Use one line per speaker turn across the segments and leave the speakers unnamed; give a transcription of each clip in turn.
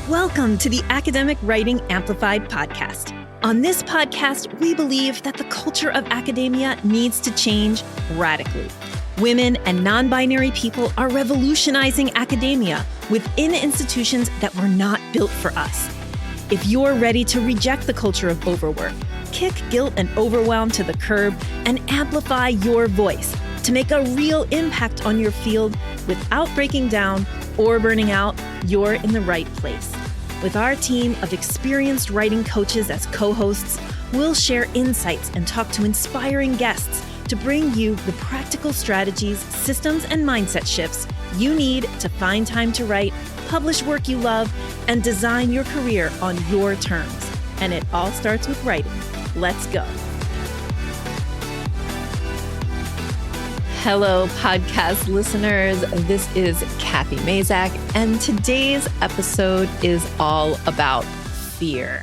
Welcome to the Academic Writing Amplified podcast. On this podcast, we believe that the culture of academia needs to change radically. Women and non-binary people are revolutionizing academia within institutions that were not built for us. If you're ready to reject the culture of overwork, kick guilt and overwhelm to the curb, and amplify your voice to make a real impact on your field without breaking down or burning out, you're in the right place. With our team of experienced writing coaches as co-hosts, we'll share insights and talk to inspiring guests to bring you the practical strategies, systems, and mindset shifts you need to find time to write, publish work you love, and design your career on your terms. And it all starts with writing. Let's go. Hello, podcast listeners. This is Kathy Mazak, and today's episode is all about fear.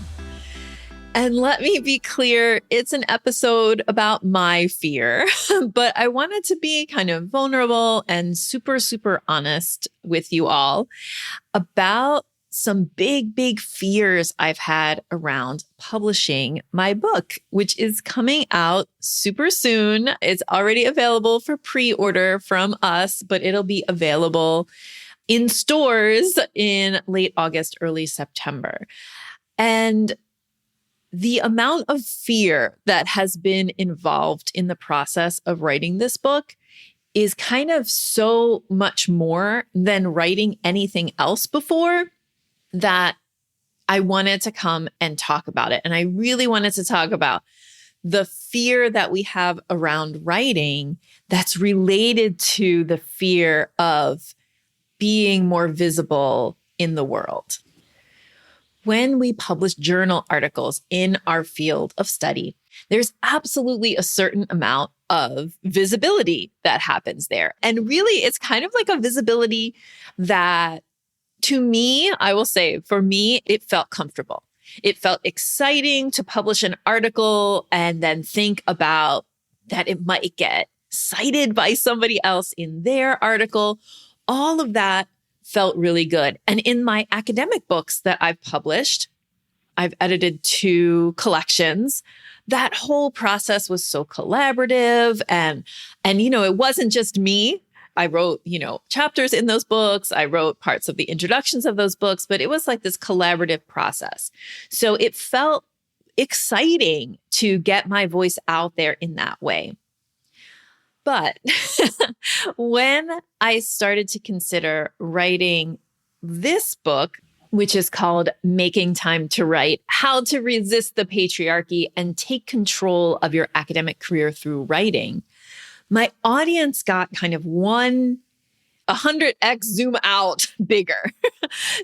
And let me be clear, it's an episode about my fear, but I wanted to be kind of vulnerable and super honest with you all about some big fears I've had around publishing my book, which is coming out super soon. It's already available for pre-order from us, but it'll be available in stores in late August, early September. And the amount of fear that has been involved in the process of writing this book is kind of so much more than writing anything else before that I wanted to come and talk about it. And I really wanted to talk about the fear that we have around writing that's related to the fear of being more visible in the world. When we publish journal articles in our field of study, there's absolutely a certain amount of visibility that happens there. And really, it's kind of like a visibility that, to me, I will say, for me, it felt comfortable. It felt exciting to publish an article and then think about that it might get cited by somebody else in their article. All of that felt really good. And in my academic books that I've published, I've edited 2 collections. That whole process was so collaborative. And it wasn't just me. I wrote, chapters in those books. I wrote parts of the introductions of those books, but it was like this collaborative process. So it felt exciting to get my voice out there in that way. But when I started to consider writing this book, which is called Making Time to Write: How to Resist the Patriarchy and Take Control of Your Academic Career Through Writing, my audience got kind of 100x zoom out bigger.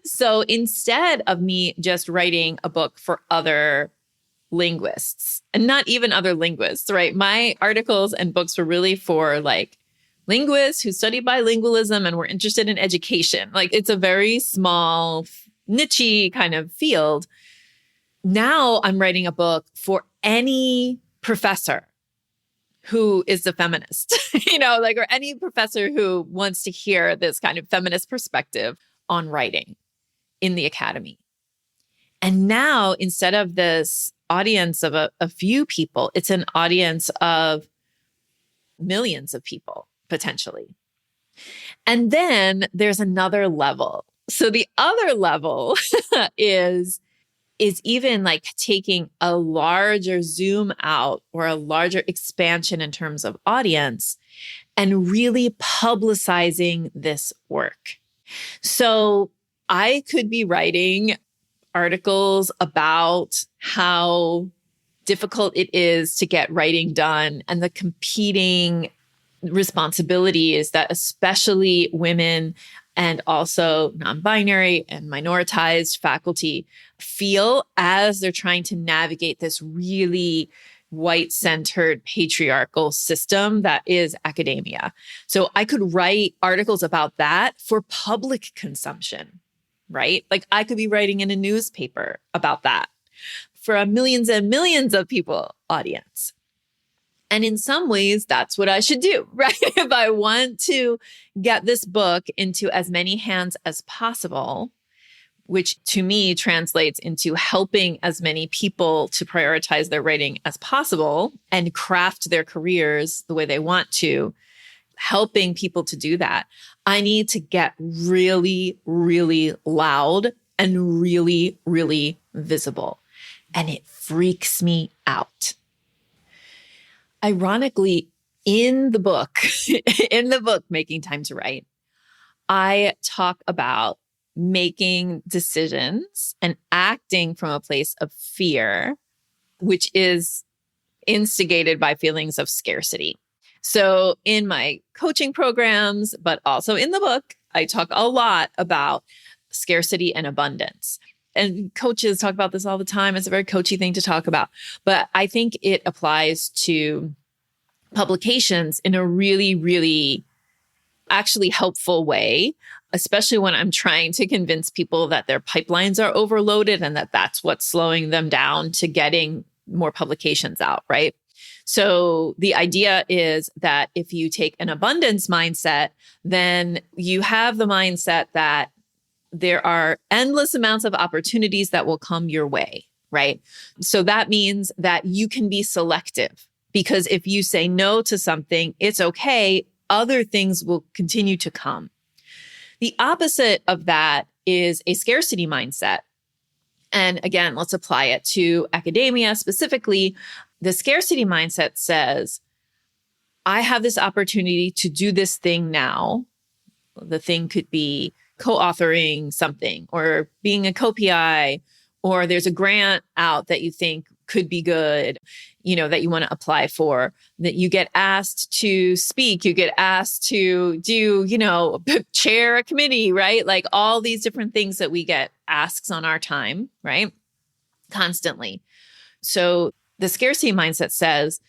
So instead of me just writing a book for other linguists, and not even other linguists, right? My articles and books were really for like linguists who study bilingualism and were interested in education. Like, it's a very small, niche kind of field. Now I'm writing a book for any professor who is a feminist, or any professor who wants to hear this kind of feminist perspective on writing in the academy. And now, instead of this audience of a few people, it's an audience of millions of people, potentially. And then there's another level. So the other level is even like taking a larger zoom out or a larger expansion in terms of audience and really publicizing this work. So I could be writing articles about how difficult it is to get writing done and the competing responsibilities that especially women and also non-binary and minoritized faculty feel as they're trying to navigate this really white-centered patriarchal system that is academia. So I could write articles about that for public consumption, right? Like, I could be writing in a newspaper about that for a millions and millions of people audience. And in some ways, that's what I should do, right? If I want to get this book into as many hands as possible, which to me translates into helping as many people to prioritize their writing as possible and craft their careers the way they want to, helping people to do that, I need to get really, really loud and really, really visible. And it freaks me out. Ironically, in the book, Making Time to Write, I talk about making decisions and acting from a place of fear, which is instigated by feelings of scarcity. So in my coaching programs, but also in the book, I talk a lot about scarcity and abundance. And coaches talk about this all the time. It's a very coachy thing to talk about. But I think it applies to publications in a really, really actually helpful way, especially when I'm trying to convince people that their pipelines are overloaded and that that's what's slowing them down to getting more publications out, right? So the idea is that if you take an abundance mindset, then you have the mindset that there are endless amounts of opportunities that will come your way, right? So that means that you can be selective, because if you say no to something, it's okay. Other things will continue to come. The opposite of that is a scarcity mindset. And again, let's apply it to academia specifically. The scarcity mindset says, I have this opportunity to do this thing now. The thing could be co-authoring something or being a co-PI, or there's a grant out that you think could be good, that you want to apply for, that you get asked to speak, you get asked to do, chair a committee, right? Like all these different things that we get asks on our time, right? Constantly. So the scarcity mindset says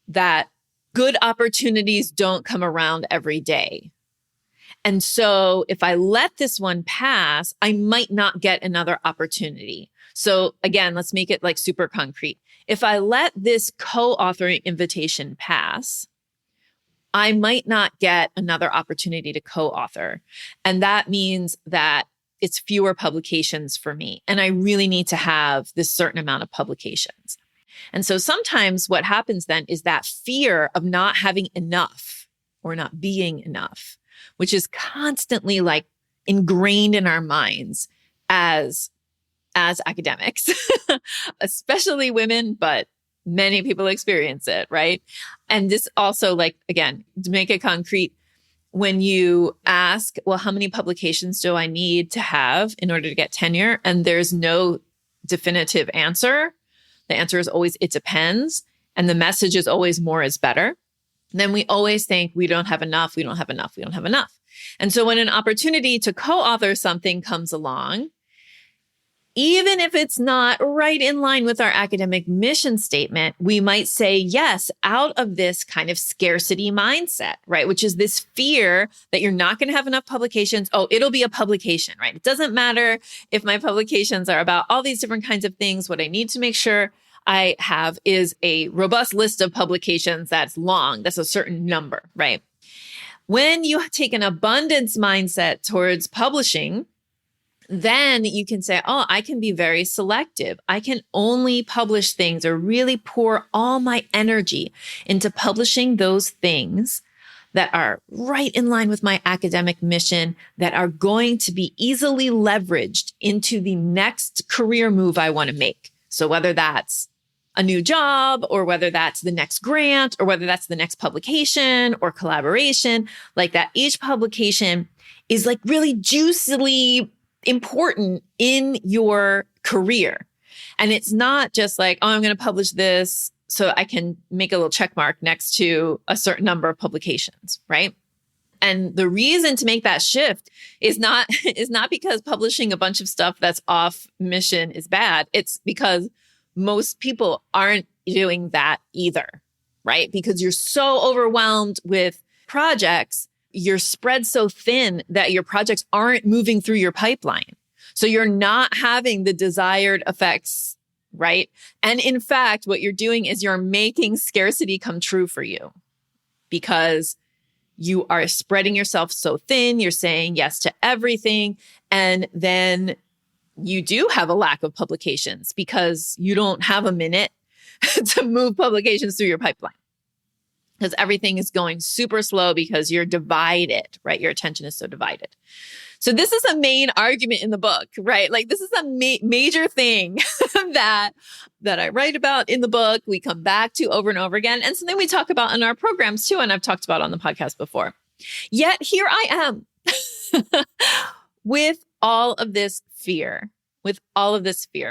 that good opportunities don't come around every day. And so if I let this one pass, I might not get another opportunity. So again, let's make it like super concrete. If I let this co-authoring invitation pass, I might not get another opportunity to co-author. And that means that it's fewer publications for me. And I really need to have this certain amount of publications. And so sometimes what happens then is that fear of not having enough or not being enough, which is constantly like ingrained in our minds as academics, especially women, but many people experience it, right? And this also, like, again, to make it concrete, when you ask, well, how many publications do I need to have in order to get tenure? And there's no definitive answer. The answer is always, it depends. And the message is always more is better. Then we always think we don't have enough, we don't have enough, we don't have enough. And so when an opportunity to co-author something comes along, even if it's not right in line with our academic mission statement, we might say yes out of this kind of scarcity mindset, right? Which is this fear that you're not going to have enough publications. Oh, it'll be a publication, right? It doesn't matter if my publications are about all these different kinds of things. What I need to make sure I have is a robust list of publications that's long. That's a certain number, right? When you take an abundance mindset towards publishing, then you can say, oh, I can be very selective. I can only publish things or really pour all my energy into publishing those things that are right in line with my academic mission, that are going to be easily leveraged into the next career move I want to make. So whether that's a new job, or whether that's the next grant, or whether that's the next publication or collaboration, like that, each publication is like really juicily important in your career. And it's not just like, oh, I'm going to publish this so I can make a little check mark next to a certain number of publications, right? And the reason to make that shift is not because publishing a bunch of stuff that's off mission is bad. It's because most people aren't doing that either, right? Because you're so overwhelmed with projects, you're spread so thin that your projects aren't moving through your pipeline. So you're not having the desired effects, right? And in fact, what you're doing is you're making scarcity come true for you, because you are spreading yourself so thin. You're saying yes to everything. And then you do have a lack of publications because you don't have a minute to move publications through your pipeline. Because everything is going super slow because you're divided, right? Your attention is so divided. So this is a main argument in the book, right? Like this is a major thing that I write about in the book. We come back to over and over again. And something we talk about in our programs too. And I've talked about on the podcast before. Yet here I am with all of this fear,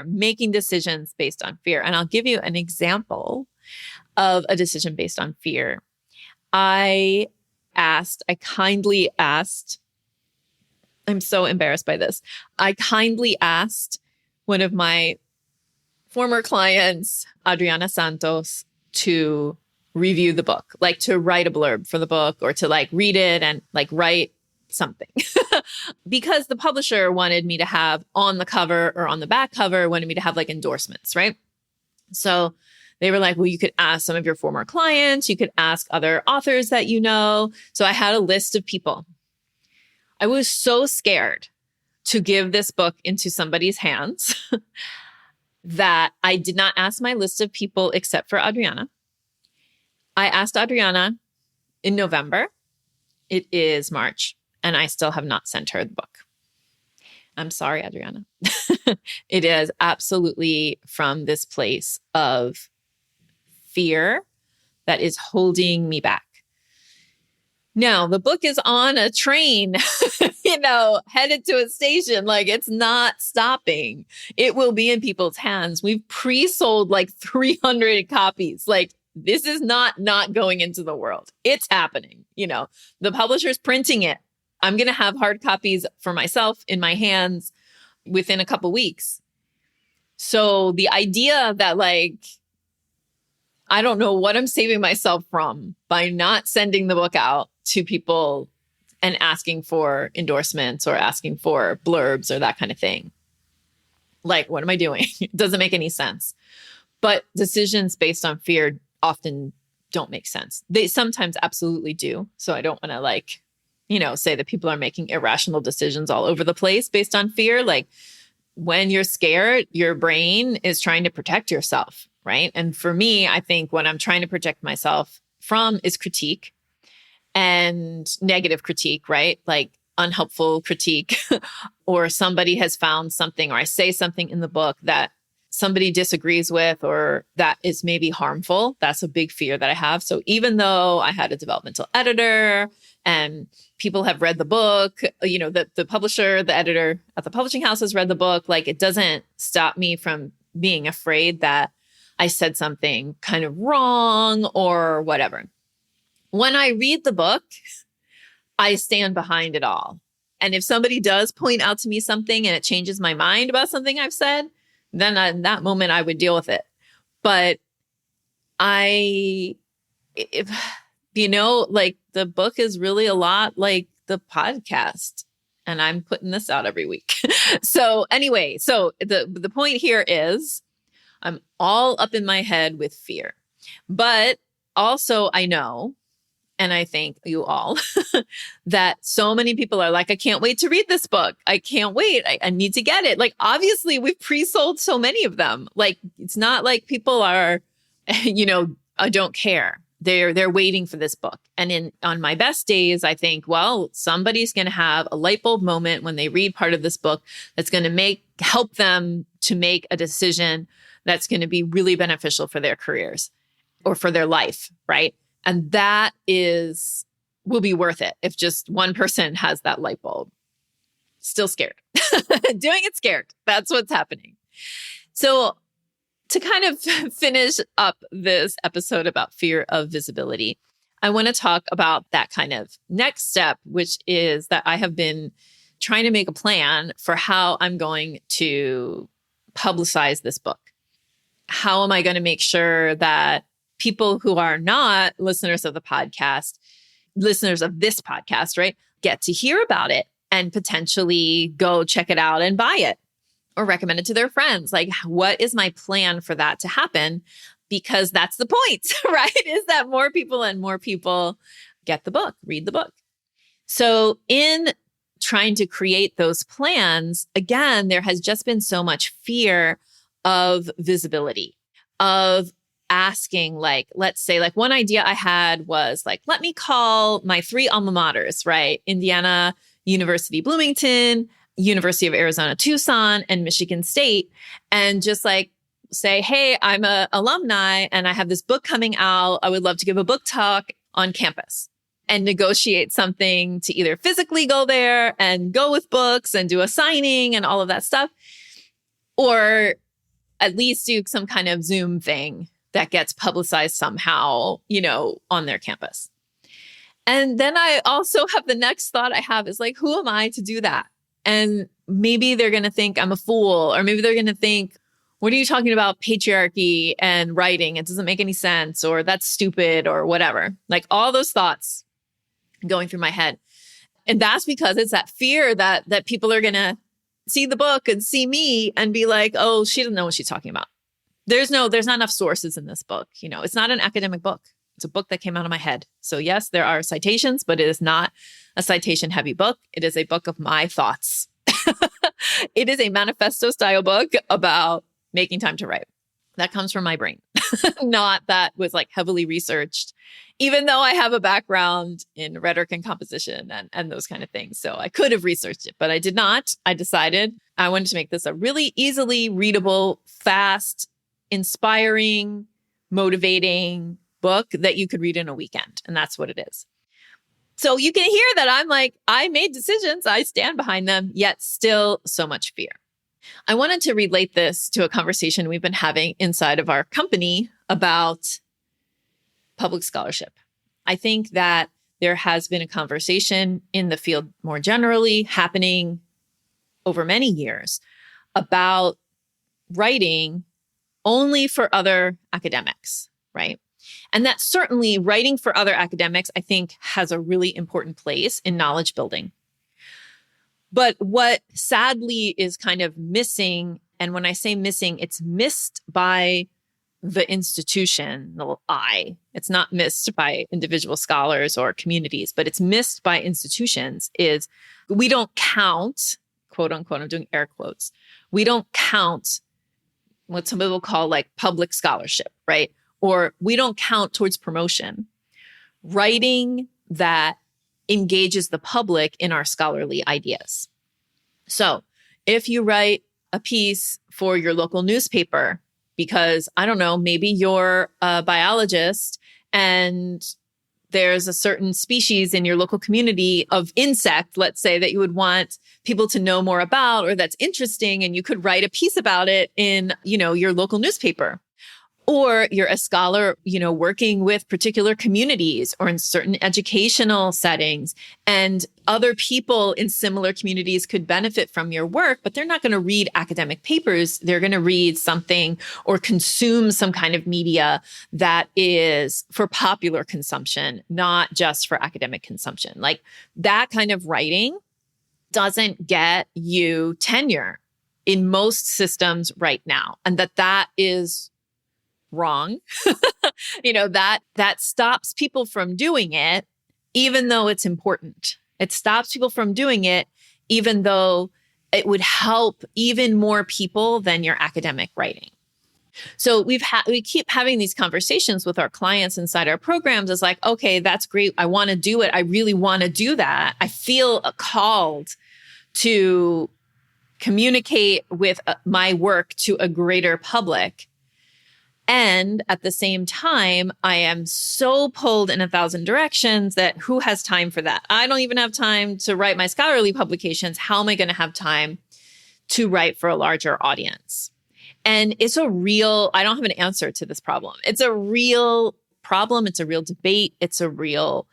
making decisions based on fear. And I'll give you an example of a decision based on fear. I kindly asked, I'm so embarrassed by this. I kindly asked one of my former clients, Adriana Santos, to review the book, like to write a blurb for the book or to like read it and like write something. Because the publisher wanted me to have on the cover or on the back cover, wanted me to have like endorsements, right? So they were like, well, you could ask some of your former clients. You could ask other authors that you know. So I had a list of people. I was so scared to give this book into somebody's hands that I did not ask my list of people except for Adriana. I asked Adriana in November. It is March, and I still have not sent her the book. I'm sorry, Adriana. It is absolutely from this place of fear that is holding me back. Now, the book is on a train, headed to a station. Like it's not stopping. It will be in people's hands. We've pre-sold like 300 copies. Like this is not going into the world. It's happening. The publisher's printing it. I'm going to have hard copies for myself in my hands within a couple weeks. So the idea that like, I don't know what I'm saving myself from by not sending the book out to people and asking for endorsements or asking for blurbs or that kind of thing. Like, what am I doing? It doesn't make any sense. But decisions based on fear often don't make sense. They sometimes absolutely do. So I don't want to say that people are making irrational decisions all over the place based on fear. Like when you're scared, your brain is trying to protect yourself, right? And for me, I think what I'm trying to protect myself from is critique and negative critique, right? Like unhelpful critique, or somebody has found something, or I say something in the book that somebody disagrees with, or that is maybe harmful. That's a big fear that I have. So even though I had a developmental editor and people have read the book, the publisher, the editor at the publishing house has read the book, like it doesn't stop me from being afraid that I said something kind of wrong or whatever. When I read the book, I stand behind it all. And if somebody does point out to me something and it changes my mind about something I've said, then in that moment I would deal with it. But the book is really a lot like the podcast, and I'm putting this out every week. So anyway, the point here is I'm all up in my head with fear, but also I know, and I thank you all, that so many people are like, I can't wait to read this book. I can't wait. I need to get it. Like, obviously we've pre-sold so many of them. Like, it's not like people are, I don't care. They're waiting for this book. And on my best days, I think, well, somebody's going to have a light bulb moment when they read part of this book that's going to help them to make a decision that's going to be really beneficial for their careers or for their life, right? And that will be worth it if just one person has that light bulb. Still scared. Doing it scared. That's what's happening. So to kind of finish up this episode about fear of visibility, I want to talk about that kind of next step, which is that I have been trying to make a plan for how I'm going to publicize this book. How am I going to make sure that people who are not listeners of this podcast, right, get to hear about it and potentially go check it out and buy it or recommend it to their friends? Like, what is my plan for that to happen? Because that's the point, right? Is that more people and more people get the book, read the book. So in trying to create those plans, again, there has just been so much fear of visibility, of asking, like, let's say, like one idea I had was like, let me call my 3 alma maters, right? Indiana University, Bloomington, University of Arizona, Tucson, and Michigan State. And just like say, hey, I'm a alumni and I have this book coming out. I would love to give a book talk on campus and negotiate something to either physically go there and go with books and do a signing and all of that stuff, or at least do some kind of Zoom thing that gets publicized somehow, on their campus. And then I also have the next thought I have is like, who am I to do that? And maybe they're going to think I'm a fool, or maybe they're going to think, what are you talking about? Patriarchy and writing? It doesn't make any sense, or that's stupid, or whatever. Like all those thoughts going through my head. And that's because it's that fear that people are going to see the book and see me and be like, oh, she doesn't know what she's talking about. There's not enough sources in this book. It's not an academic book. It's a book that came out of my head. So yes, there are citations, but it is not a citation heavy book. It is a book of my thoughts. It is a manifesto style book about making time to write. That comes from my brain, not that was like heavily researched, even though I have a background in rhetoric and composition and those kind of things. So I could have researched it, but I did not. I decided I wanted to make this a really easily readable, fast, inspiring, motivating book that you could read in a weekend. And that's what it is. So you can hear that I'm like, I made decisions, I stand behind them, yet still so much fear. I wanted to relate this to a conversation we've been having inside of our company about public scholarship. I think that there has been a conversation in the field more generally happening over many years about writing only for other academics, right? And that certainly writing for other academics, I think, has a really important place in knowledge building. But what sadly is kind of missing, and when I say missing, it's missed by the institution, the I. It's not missed by individual scholars or communities, but it's missed by institutions, is we don't count, quote unquote, I'm doing air quotes, we don't count what some people call like public scholarship, right? Or we don't count towards promotion. Writing that engages the public in our scholarly ideas. So if you write a piece for your local newspaper, because I don't know, maybe you're a biologist and there's a certain species in your local community of insect, let's say, that you would want people to know more about, or that's interesting, and you could write a piece about it in, your local newspaper. Or you're a scholar, working with particular communities or in certain educational settings, and other people in similar communities could benefit from your work, but they're not going to read academic papers. They're going to read something or consume some kind of media that is for popular consumption, not just for academic consumption. Like that kind of writing doesn't get you tenure in most systems right now. And that is wrong. That stops people from doing it, even though it's important. It stops people from doing it, even though it would help even more people than your academic writing. So we keep having these conversations with our clients inside our programs. It's like, okay, that's great. I want to do it. I really want to do that. I feel called to communicate with my work to a greater public. And at the same time, I am so pulled in 1,000 directions that who has time for that? I don't even have time to write my scholarly publications. How am I going to have time to write for a larger audience? And I don't have an answer to this problem. It's a real problem. It's a real debate. It's a real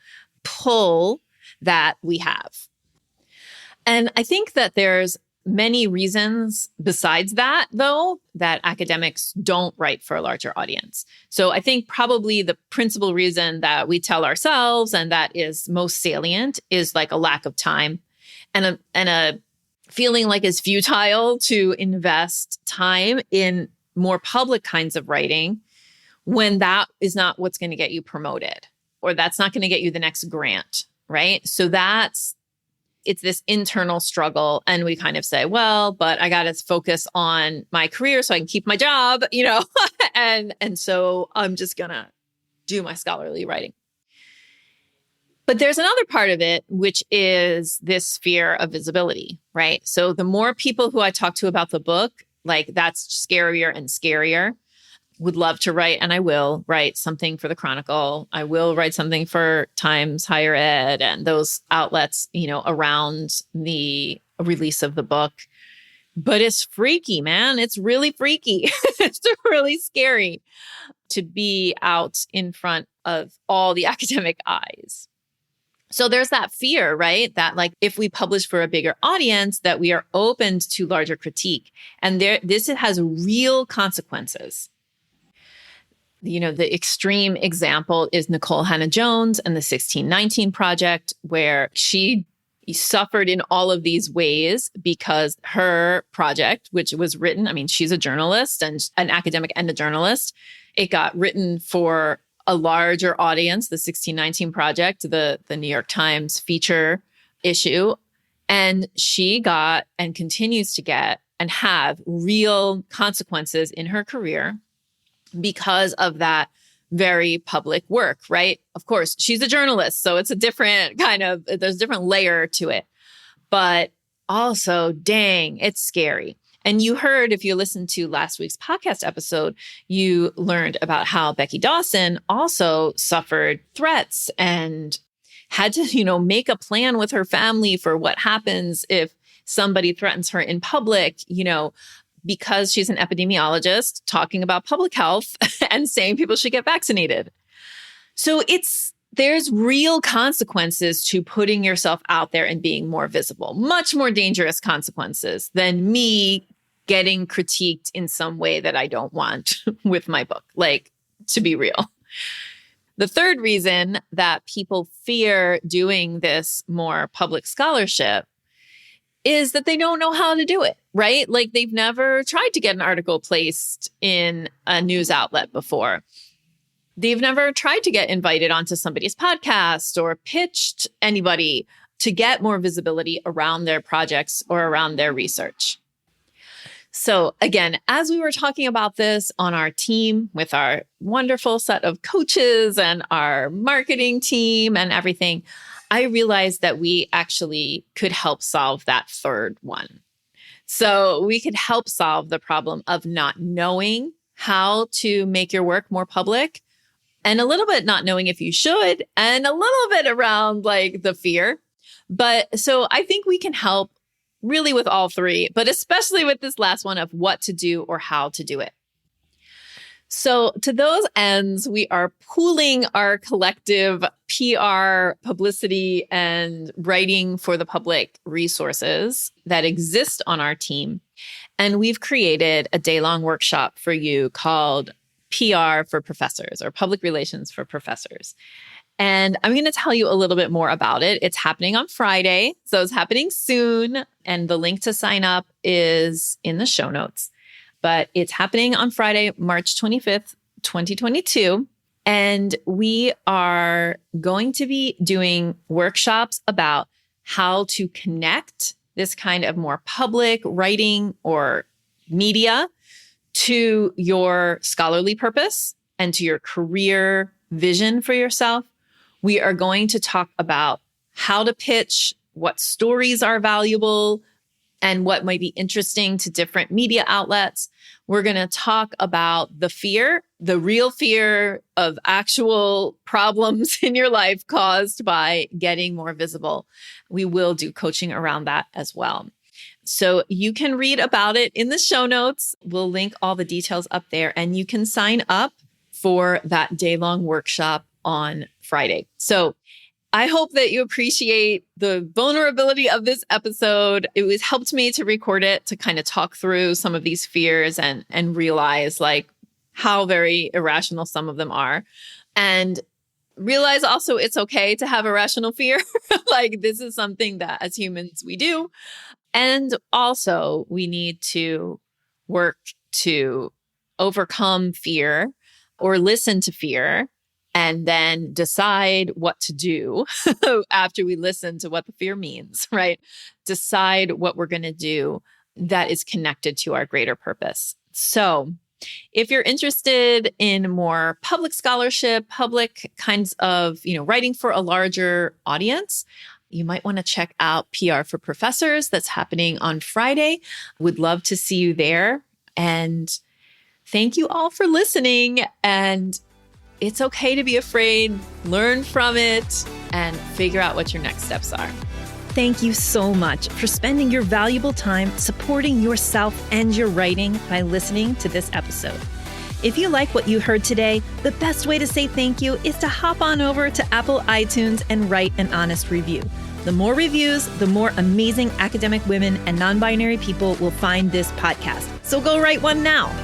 pull that we have. And I think that there's many reasons besides that, though, that academics don't write for a larger audience. So I think probably the principal reason that we tell ourselves, and that is most salient, is like a lack of time and a feeling like it's futile to invest time in more public kinds of writing when that is not what's going to get you promoted, or that's not going to get you the next grant, right? So that's it's this internal struggle. And we kind of say, well, but I got to focus on my career so I can keep my job, and so I'm just going to do my scholarly writing. But there's another part of it, which is this fear of visibility, right? So the more people who I talk to about the book, like that's scarier and scarier. Would love to write, and I will write something for the Chronicle. I will write something for Times Higher Ed and those outlets, around the release of the book. But it's freaky, man. It's really freaky. It's really scary to be out in front of all the academic eyes. So there's that fear, right? That like if we publish for a bigger audience, that we are opened to larger critique. And this has real consequences. The extreme example is Nikole Hannah-Jones and the 1619 Project, where she suffered in all of these ways because her project, which was written, she's a journalist and an academic and a journalist. It got written for a larger audience, the 1619 Project, the New York Times feature issue. And she got and continues to get and have real consequences in her career because of that very public work, right? Of course, she's a journalist, so it's a different there's a different layer to it. But also, dang, it's scary. And you heard, if you listened to last week's podcast episode, you learned about how Becky Dawson also suffered threats and had to, make a plan with her family for what happens if somebody threatens her in public, because she's an epidemiologist talking about public health and saying people should get vaccinated. So there's real consequences to putting yourself out there and being more visible, much more dangerous consequences than me getting critiqued in some way that I don't want with my book, like, to be real. The third reason that people fear doing this more public scholarship is that they don't know how to do it, right? Like they've never tried to get an article placed in a news outlet before. They've never tried to get invited onto somebody's podcast or pitched anybody to get more visibility around their projects or around their research. So again, as we were talking about this on our team with our wonderful set of coaches and our marketing team and everything, I realized that we actually could help solve that third one. So we could help solve the problem of not knowing how to make your work more public, and a little bit not knowing if you should, and a little bit around like the fear. But so I think we can help really with all three, but especially with this last one of what to do or how to do it. So to those ends, we are pooling our collective PR, publicity, and writing for the public resources that exist on our team. And we've created a day-long workshop for you called PR for Professors, or Public Relations for Professors. And I'm going to tell you a little bit more about it. It's happening on Friday, so it's happening soon. And the link to sign up is in the show notes. But it's happening on Friday, March 25th, 2022. And we are going to be doing workshops about how to connect this kind of more public writing or media to your scholarly purpose and to your career vision for yourself. We are going to talk about how to pitch, what stories are valuable, and what might be interesting to different media outlets. We're going to talk about the fear, the real fear of actual problems in your life caused by getting more visible. We will do coaching around that as well. So you can read about it in the show notes. We'll link all the details up there, and you can sign up for that day-long workshop on Friday. So I hope that you appreciate the vulnerability of this episode. It was helped me to record it, to kind of talk through some of these fears and realize like how very irrational some of them are. And realize also it's okay to have irrational fear. Like this is something that as humans we do. And also we need to work to overcome fear or listen to fear and then decide what to do after we listen to what the fear means, right? Decide what we're going to do that is connected to our greater purpose. So if you're interested in more public scholarship, public kinds of, writing for a larger audience, you might want to check out PR for Professors. That's happening on Friday. Would love to see you there. And thank you all for listening. And it's okay to be afraid, learn from it, and figure out what your next steps are.
Thank you so much for spending your valuable time supporting yourself and your writing by listening to this episode. If you like what you heard today, the best way to say thank you is to hop on over to Apple iTunes and write an honest review. The more reviews, the more amazing academic women and non-binary people will find this podcast. So go write one now.